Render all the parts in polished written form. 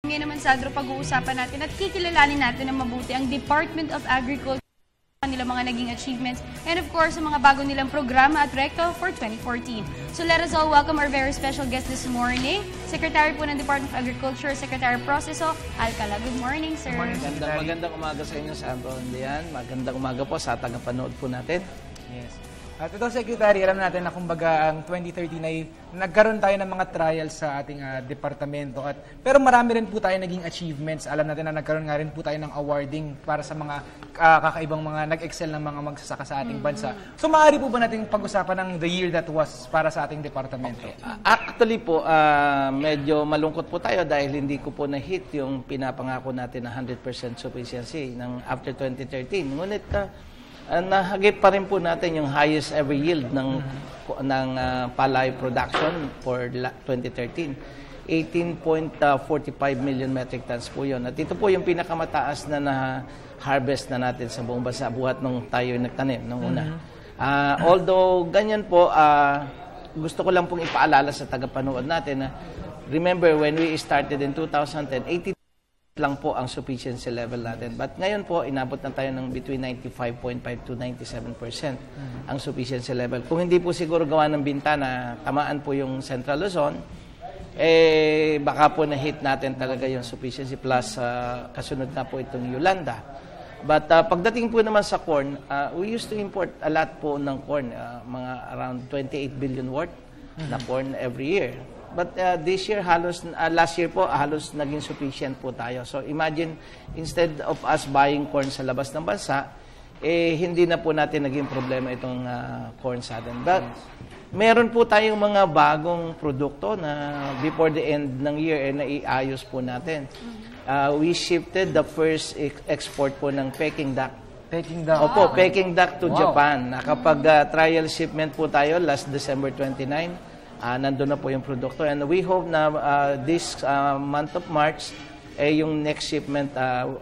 Ngayon naman, Sandro, pag-uusapan natin at kikilalanin natin ng mabuti ang Department of Agriculture, nilang mga naging achievements, and of course, ang mga bago nilang programa at rekta for 2014. So let us all welcome our very special guest this morning, Secretary po ng Department of Agriculture, Secretary Proceso Alcala. Good morning, sir. Magandang umaga sa inyo, Sandro. Magandang umaga po sa tagapanood po natin. Yes. At ito, Secretary, alam natin na kumbaga ang 2013 ay nagkaroon tayo ng mga trials sa ating departamento. Pero marami rin po tayo naging achievements. Alam natin na nagkaroon nga rin po tayo ng awarding para sa mga kakaibang mga nag-excel ng mga magsasaka sa ating bansa. So maaari po ba natin pag-usapan ng the year that was para sa ating departamento? Okay. Actually po, medyo malungkot po tayo dahil hindi ko po na-hit yung pinapangako natin na 100% sufficiency ng after 2013. Ngunit nahagip pa rin po natin yung highest ever yield ng palay production for 2013. 18.45 million metric tons po yun. At ito po yung pinakamataas na harvest na natin sa buong bansa buhat nung tayo nagtanim nung una. Although ganyan po, gusto ko lang pong ipaalala sa tagapanood natin na remember when we started in 2010, 80 lang po ang sufficiency level natin. But ngayon po, inabot na tayo ng between 95.5 to 97% ang sufficiency level. Kung hindi po siguro gawa ng bintana, tamaan po yung Central Luzon, baka po na-hit natin talaga yung sufficiency plus kasunod na po itong Yolanda. But pagdating po naman sa corn, we used to import a lot po ng corn, mga around 28 billion worth na corn every year. But this year, last year po, halos naging sufficient po tayo. So imagine, instead of us buying corn sa labas ng bansa, hindi na po natin naging problema itong corn sa atin. But meron po tayong mga bagong produkto na before the end ng year, naiayos po natin. We shifted the first export po ng Peking duck. Peking duck? Opo, Peking duck to Japan. Nakapag trial shipment po tayo last December 29. Nandun na po yung produkto. And we hope na this month of March, yung next shipment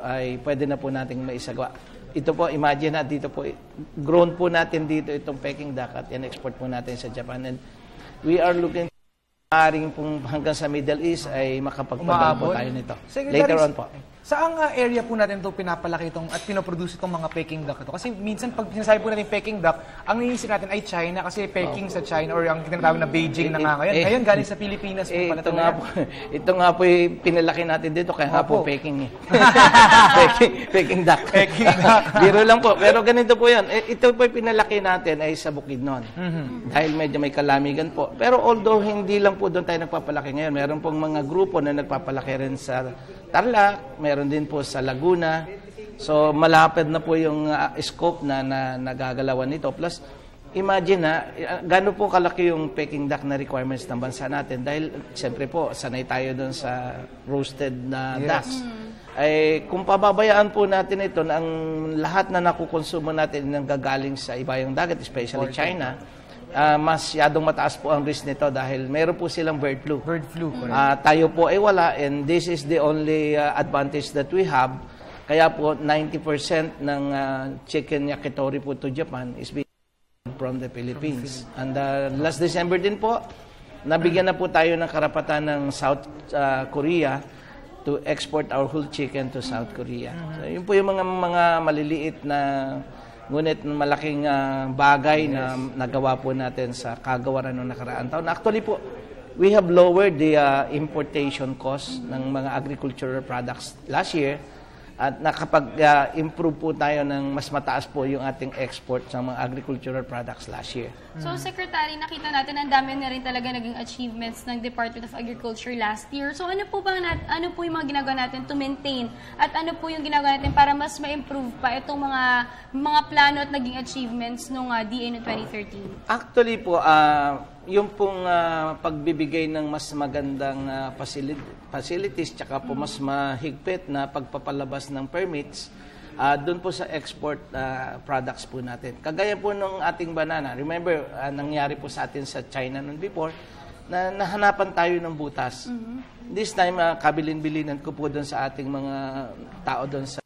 ay pwede na po nating maisagawa. Ito po, imagine na dito po, grown po natin dito itong Peking duck at in-export po natin sa Japan. And we are looking maaring pong hanggang sa Middle East ay makapagpadala po tayo nito. Later on po. Saang area po natin ito pinapalaki itong at pinoproduce itong mga Peking duck ito? Kasi minsan pag sinasabi po natin Peking duck, ang iniisip natin ay China kasi Peking sa China or ang tinatawag na Beijing na nga ngayon. Ngayon galing sa Pilipinas po pala ito nga po pinalaki natin dito kaya nga po Peking Peking duck. Peking duck. Biro lang po. Pero ganito po yan. Ito po pinalaki natin ay sa Bukidnon. Dahil medyo may kalamigan po. Pero although hindi lang po doon tayo nagpapalaki ngayon, meron pong mga grupo na nagpapalaki rin sa Tarlac, meron din po sa Laguna. So, malapit na po yung scope na nagagalawan nito. Plus, imagine gaano po kalaki yung Peking duck na requirements ng bansa natin. Dahil, siyempre po, sanay tayo doon sa roasted na ducks. Kung pababayaan po natin ito, ang lahat na nakukonsumo natin nang gagaling sa ibayang dagat, especially China, masyadong mataas po ang risk nito dahil meron po silang bird flu. Bird flu. Tayo po ay wala and this is the only advantage that we have. Kaya po 90% ng chicken yakitori po to Japan is being from the Philippines. And last December din po, nabigyan na po tayo ng karapatan ng South Korea to export our whole chicken to South Korea. So, yun po yung mga maliliit na ngunit malaking bagay na nagawa po natin sa kagawaran ng nakaraang taon. Actually po, we have lowered the importation cost ng mga agricultural products last year at nakapag-improve po tayo ng mas mataas po yung ating export sa mga agricultural products last year. So, Secretary, nakita natin ang dami na rin talaga naging achievements ng Department of Agriculture last year. So, ano po yung mga ginagawa natin to maintain at ano po yung ginagawa natin para mas ma-improve pa itong mga plano at naging achievements nung DA noong 2013? Actually po, yung pong pagbibigay ng mas magandang facilities tsaka po mas mahigpit na pagpapalabas ng permits doon po sa export products po natin. Kagaya po ng ating banana. Remember, nangyari po sa atin sa China noon before na nahanapan tayo ng butas. This time, kabilin-bilinan ko po doon sa ating mga tao doon sa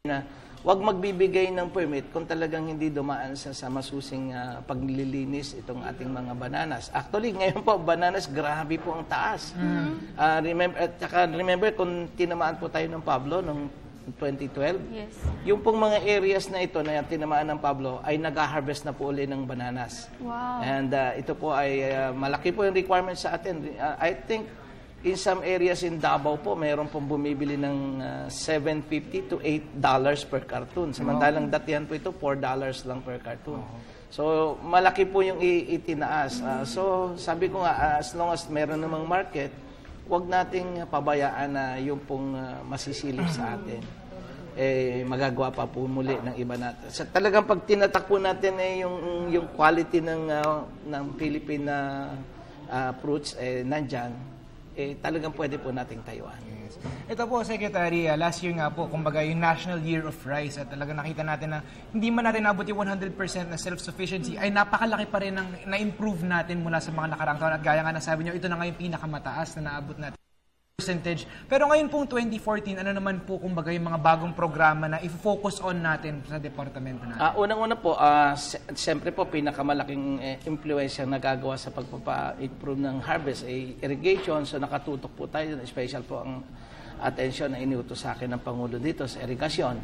China. wag magbibigay ng permit kung talagang hindi dumaan sa masusing paglilinis itong ating mga bananas. Actually, ngayon po, bananas, grabe po ang taas. Remember, kung tinamaan po tayo ng Pablo noong 2012, Yes. yung pong mga areas na ito na tinamaan ng Pablo ay nag-harvest na po uli ng bananas. Wow. And ito po ay malaki po yung requirement sa atin. I think in some areas in Davao po, mayroon pong bumibili ng $7.50 to $8 per carton. Samantalang datihan po ito, $4 lang per carton. So, malaki po yung itinaas. So, sabi ko nga, as long as meron namang market, huwag nating pabayaan na yung pong masisilip sa atin. Magagawa pa po muli ng iba natin. So, talagang pag tinatakpo natin yung quality ng Philippine fruits nandyan, talagang pwede po nating tayuan. Yes. Ito po, Secretary, last year nga po, kumbaga yung National Year of Rice at talagang nakita natin na hindi man natin nabot yung 100% na self-sufficiency, ay napakalaki pa rin ng na-improve natin mula sa mga nakarang taon. At gaya nga nasabi nyo, ito na nga yung pinakamataas na naabot natin percentage. Pero ngayon pong 2014, ano naman po kumbaga yung mga bagong programa na i-focus on natin sa departamento natin? Unang-una po, siyempre po, pinakamalaking impluensya na nagagawa sa pagpapa-improve ng harvest ay irrigation. So nakatutok po tayo, special po ang attention na iniutos sa akin ng Pangulo dito sa irrigation.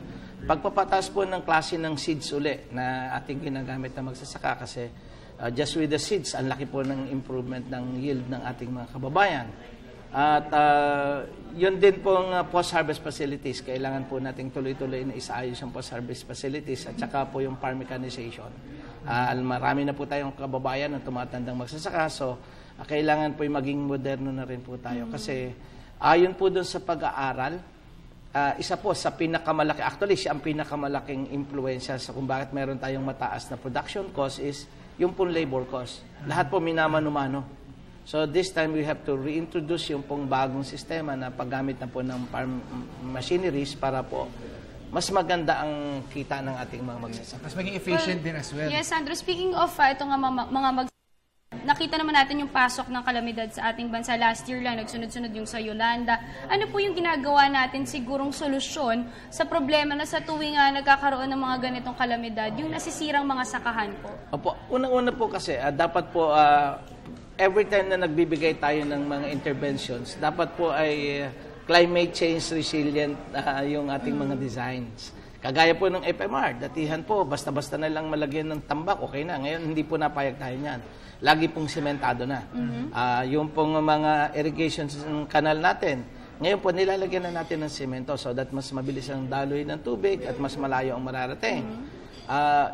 Pagpapataas po ng klase ng seeds uli na ating ginagamit na magsasaka kasi just with the seeds, ang laki po ng improvement ng yield ng ating mga kababayan. At yun din pong post-harvest facilities, kailangan po nating tuloy-tuloy na isaayos yung post-harvest facilities at saka po yung farm mechanization. Marami na po tayong kababayan na tumatandang magsasaka, so kailangan po yung maging moderno na rin po tayo. Kasi ayon po doon sa pag-aaral, isa po sa pinakamalaki, actually siya ang pinakamalaking impluensya sa kung bakit meron tayong mataas na production cost is yung pong labor cost. Lahat po minamano-mano. So this time we have to reintroduce yung pong bagong sistema na paggamit na po ng farm machineries para po mas maganda ang kita ng ating mga magsasaka. Mas maging efficient din as well. Yes, Sandro. Speaking of ito nga mga nakita naman natin yung pasok ng kalamidad sa ating bansa. Last year lang, nagsunod-sunod yung sa Yolanda. Ano po yung ginagawa natin sigurong solusyon sa problema na sa tuwing nagkakaroon ng mga ganitong kalamidad, yung nasisirang mga sakahan po? Opo, unang-una po kasi, dapat po, every time na nagbibigay tayo ng mga interventions, dapat po ay climate change resilient yung ating mga designs. Kagaya po ng FMR, datihan po, basta-basta na lang malagyan ng tambak, okay na. Ngayon, hindi po napayag tayo niyan. Lagi pong sementado na. Yung pong mga irrigation canal natin, ngayon po nilalagyan na natin ng semento so that mas mabilis ang daloy ng tubig at mas malayo ang mararating.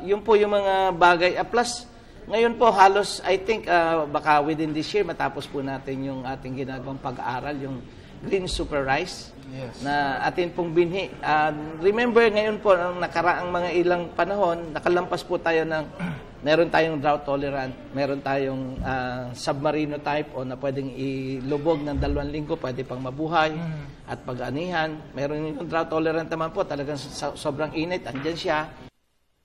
Yun po yung mga bagay. Plus, ngayon po halos, I think, baka within this year, matapos po natin yung ating ginagawang pag-aaral, yung Green Super Rice. Yes. Na atin pong binhi. Remember, ngayon po, ang nakaraang mga ilang panahon, nakalampas po tayo ng, meron tayong drought tolerant, meron tayong submarino type o na pwedeng ilubog ng 2 linggo, pwede pang mabuhay at pag-anihan. Meron yung drought tolerant naman po, talagang sobrang init, andyan siya.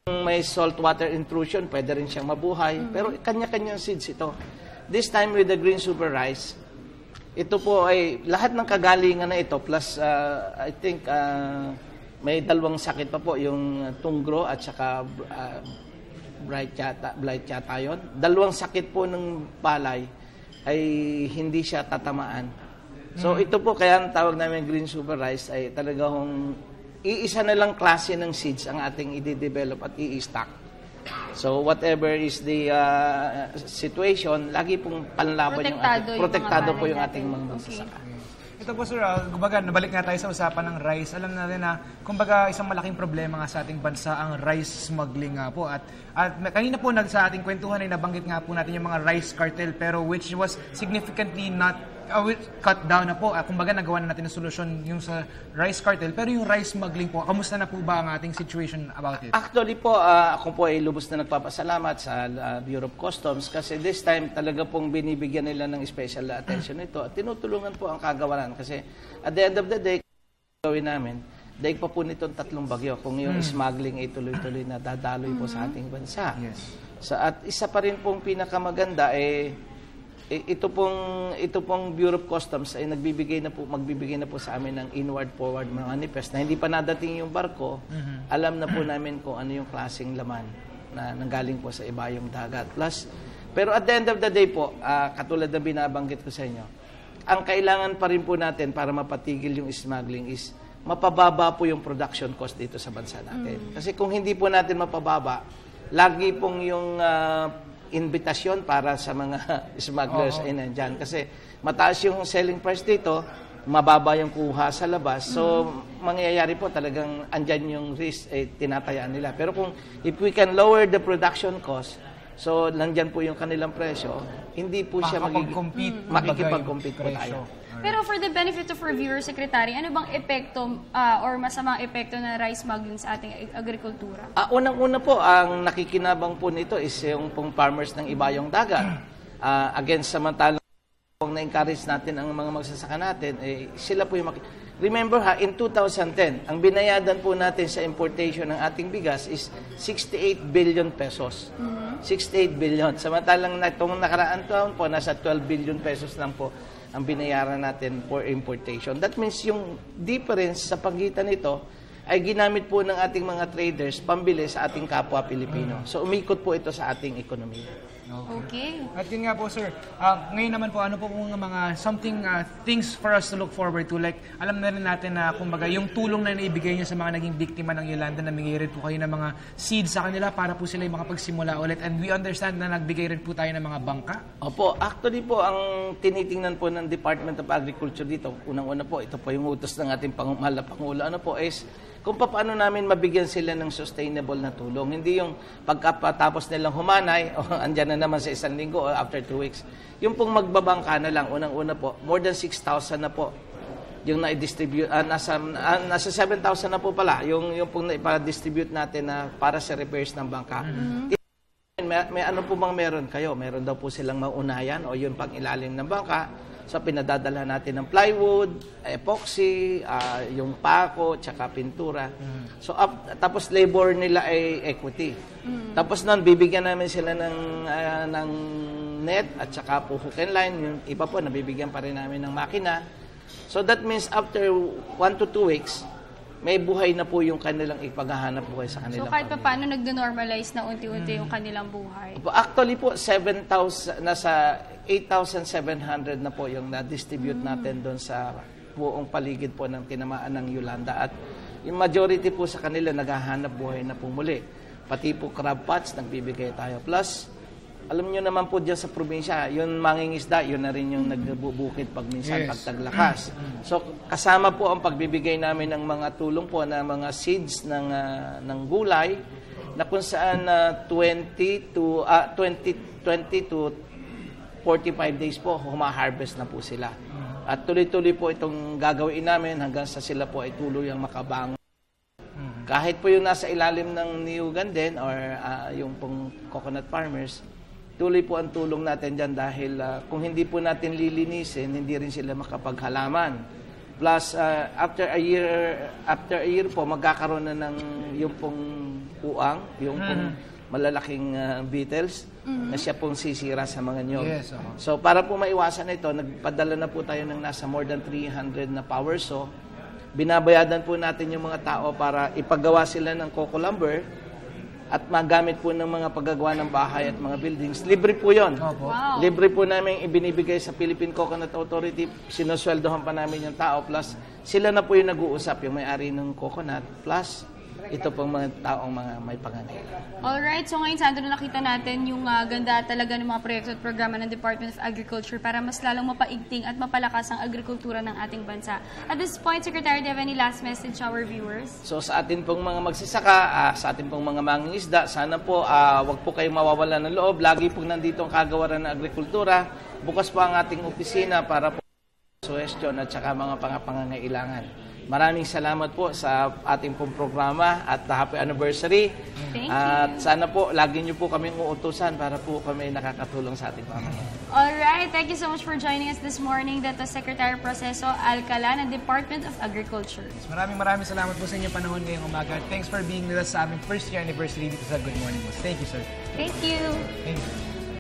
May saltwater intrusion, pwede rin siyang mabuhay. Pero kanya-kanyang seeds ito. This time with the Green Super Rice, ito po ay lahat ng kagalingan na ito plus I think may 2 sakit pa po, yung tunggro at saka blight yata yun. 2 sakit po ng palay ay hindi siya tatamaan. So ito po kaya ang tawag namin Green Super Rice ay talagang iisa na lang klase ng seeds ang ating i-develop at i-stock. So whatever is the situation, lagi pong panlaban yung ating, protektado po yung ating mga magsasaka. Ito po sir, kumbaga nabalik nga tayo sa usapan ng rice. Alam natin na kumbaga isang malaking problema nga sa ating bansa ang rice smuggling nga po. At kanina po sa ating kwentuhan ay nabanggit nga po natin yung mga rice cartel pero which was significantly not cut down na po. Kumbaga nagawa na natin ng solusyon yung sa rice cartel. Pero yung rice smuggling po, kamusta na po ba ang ating situation about it? Actually po, ako po ay lubos na nagpapasalamat sa Bureau of Customs kasi this time talaga pong binibigyan nila ng special attention ito at tinutulungan po ang kagawaran kasi at the end of the day, gawin namin, daig pa po nitong 3 bagyo kung yung smuggling ay tuloy-tuloy na dadaloy po sa ating bansa. Yes. At isa pa rin pong pinakamaganda ito pong Bureau of Customs ay magbibigay na po sa amin ng inward-forward manifest na hindi pa nadating yung barko, alam na po namin kung ano yung klaseng laman na nanggaling po sa ibayong dagat. Plus, pero at the end of the day po, katulad na binabanggit ko sa inyo, ang kailangan pa rin po natin para mapatigil yung smuggling is mapababa po yung production cost dito sa bansa natin. Kasi kung hindi po natin mapababa, lagi pong yung invitasyon para sa mga smugglers ay nandyan. Kasi mataas yung selling price dito, mababa yung kuha sa labas. So, mangyayari po talagang andyan yung risk, tinatayaan nila. Pero kung if we can lower the production cost, so nandyan po yung kanilang presyo, hindi po siya makikipag-compete po tayo. Pero for the benefit of our viewers, Secretary, ano bang epekto or masamang epekto ng rice smuggling sa ating agrikultura? Unang-una po, ang nakikinabang po nito is yung pong farmers ng ibayong dagat. Against samantalang kung na-encourage natin ang mga magsasaka natin, sila po yung Remember in 2010, ang binayadan po natin sa importation ng ating bigas is 68 billion pesos. 68 billion. Samantalang itong nakaraan taon po, nasa 12 billion pesos lang po ang binayaran natin for importation. That means yung difference sa pagitan nito ay ginamit po ng ating mga traders pambili sa ating kapwa Pilipino. So umikot po ito sa ating ekonomiya. Okay. At yun nga po, sir, ngayon naman po, ano po mga things for us to look forward to? Like, alam na rin natin na, kumbaga, yung tulong na naibigay niyo sa mga naging biktima ng Yolanda, namigay rin po kayo ng mga seeds sa kanila para po sila yung makapagsimula ulit. And we understand na nagbigay rin po tayo ng mga bangka. Opo, actually po, ang tinitingnan po ng Department of Agriculture dito, unang-una po, ito po yung utos ng ating mahal na Pangulo, ano po, is kung paano namin mabigyan sila ng sustainable na tulong. Hindi yung pagkatapos nilang humanay, o andyan na naman sa isang linggo o after 2 weeks. Yung pong magbabangka na lang, unang-una po, more than 6,000 na po yung na-distribute, nasa 7,000 na po pala, yung pong na-distribute natin na para sa repairs ng bangka. May ano po bang meron kayo? Meron daw po silang maunayan o yung pang-ilalim ng bangka. So, pinadadala natin ng plywood, epoxy, yung pako, tsaka pintura. So, tapos labor nila ay equity. Tapos nun, bibigyan namin sila ng net at tsaka po hook and line. Yung iba po, nabibigyan pa rin namin ng makina. So, that means after 1 to 2 weeks, may buhay na po yung kanilang ipaghahanap buhay sa kanilang So, kahit pa paano nagde-normalize na unti-unti yung kanilang buhay? Actually po, 7,000, nasa 8,700 na po yung na-distribute natin doon sa buong paligid po ng tinamaan ng Yolanda. At yung majority po sa kanila naghahanap buhay na po muli. Pati po crab pots, nagbibigay tayo. Plus, alam nyo naman po dyan sa probinsya, yung mangingisda, yun na rin yung nagbubukid pag minsan pagtaglakas. So, kasama po ang pagbibigay namin ng mga tulong po na mga seeds ng gulay na kung saan 20 to 45 days po, humaharvest na po sila. At tuloy-tuloy po itong gagawin namin hanggang sa sila po ay tuluyang makabangon. Kahit po yung nasa ilalim ng niyugan din or yung pong coconut farmers, tuloy po ang tulong natin dyan dahil kung hindi po natin lilinisin, hindi rin sila makapaghalaman. Plus, after a year po, magkakaroon na ng yung pong uang, yung pong malalaking beetles na siya pong sisira sa mga nyog. Yes, So, para po maiwasan ito, nagpadala na po tayo ng nasa more than 300 na power saw. Binabayadan po natin yung mga tao para ipagawa sila ng coco lumber at magamit po ng mga paggagawa ng bahay at mga buildings. Libre po yun. Wow. Libre po namin ibinibigay sa Philippine Coconut Authority. Sinusweldohan pa namin yung tao. Plus, sila na po yung nag-uusap, yung may-ari ng coconut. Plus, ito pong mga taong mga may pangangailangan. Alright, so ngayon, Sandro, nakita natin yung ganda talaga ng mga proyekto at programa ng Department of Agriculture para mas lalong mapaigting at mapalakas ang agrikultura ng ating bansa. At this point, Secretary, do you have any last message to our viewers? So sa atin pong mga magsasaka, sa atin pong mga mangingisda, sana po wag po kayong mawawala ng loob. Lagi pong nandito ang kagawaran ng agrikultura. Bukas po ang ating opisina para po suggestion at saka mga pangangailangan. Maraming salamat po sa ating pong programa at happy anniversary. Thank you. At sana po, lagi niyo po kaming uutusan para po kami nakakatulong sa ating pamilya. Alright, thank you so much for joining us this morning. That was Secretary Proceso Alcala ng Department of Agriculture. Maraming salamat po sa inyong panahon ngayong umaga. Thanks for being with us sa aming first year anniversary dito sa Good Morning Boss. Thank you, sir. Thank you. Thank you.